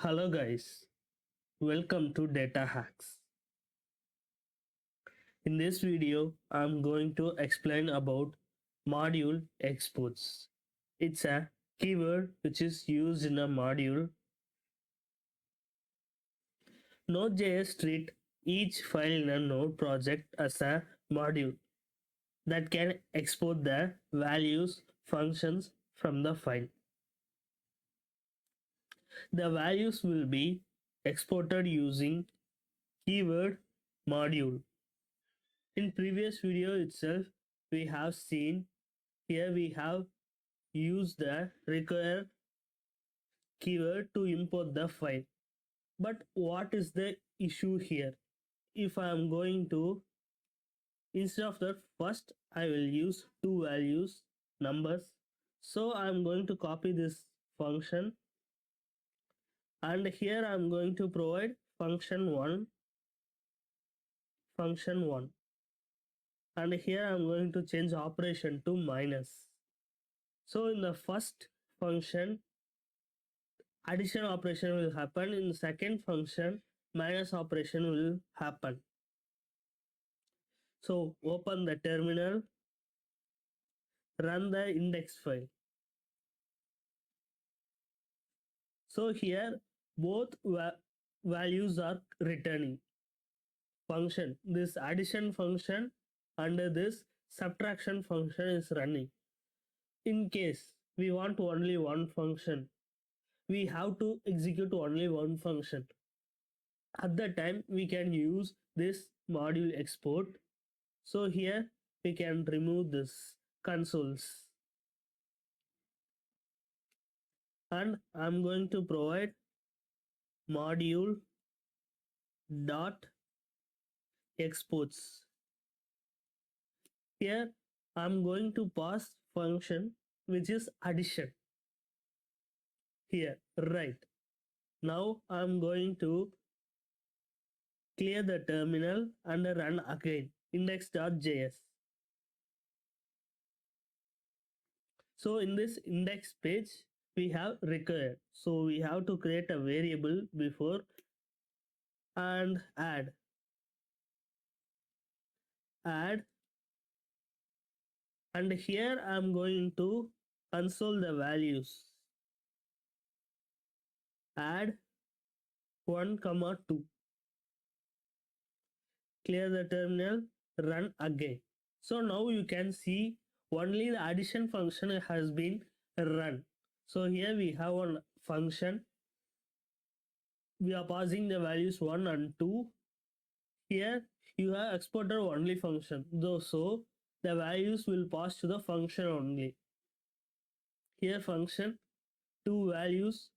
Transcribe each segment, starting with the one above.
Hello guys, welcome to Datahacks. In this video, I'm going to explain about module exports. It's a keyword which is used in a module. Node.js treat each file in a Node project as a module that can export the values functions from the file. The values will be exported using keyword module. In previous video itself, we have seen here we have used the require keyword to import the file. But what is the issue here? If I am going to, instead of that, first I will use two values, numbers. So I am going to copy this function and here I am going to provide function 1, and here I am going to change operation to minus. So in the first function, addition operation will happen. In the second function, minus operation will happen. So open the terminal, run the index file. So here both values are returning. Function, this addition function and this subtraction function is running. In case we want only one function, we have to execute only one function. At that time we can use this module export. So here we can remove this consoles and I'm going to provide module dot exports. Here I'm going to pass function which is addition. Here, right. Now I'm going to clear the terminal and run again index.js. So in this index page, we have required. So we have to create a variable before and add, and here I'm going to console the values. Add 1, 2. Clear the terminal, run again. So now you can see only the addition function has been run. So here we have one function. We are passing the values 1 and 2. Here you have exported only function, though, so the values will pass to the function only. Here function, two values,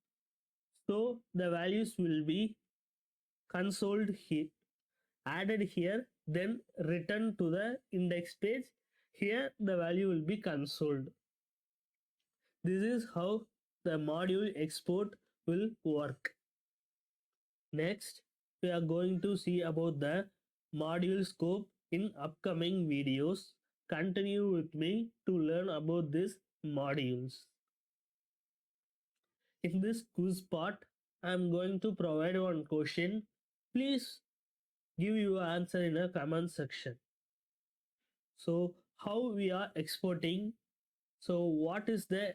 so the values will be consoled here, added here, then returned to the index page. Here the value will be consoled. This is how the module export will work. Next, we are going to see about the module scope in upcoming videos. Continue with me to learn about these modules. In this quiz part, I am going to provide one question. Please give your answer in a comment section. So how we are exporting? So what is the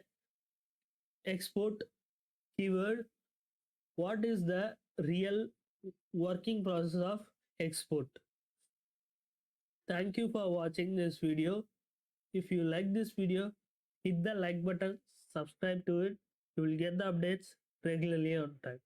export keyword? What is the real working process of export? Thank you for watching this video. If you like this video, hit the like button, subscribe to it. You will get the updates regularly on time.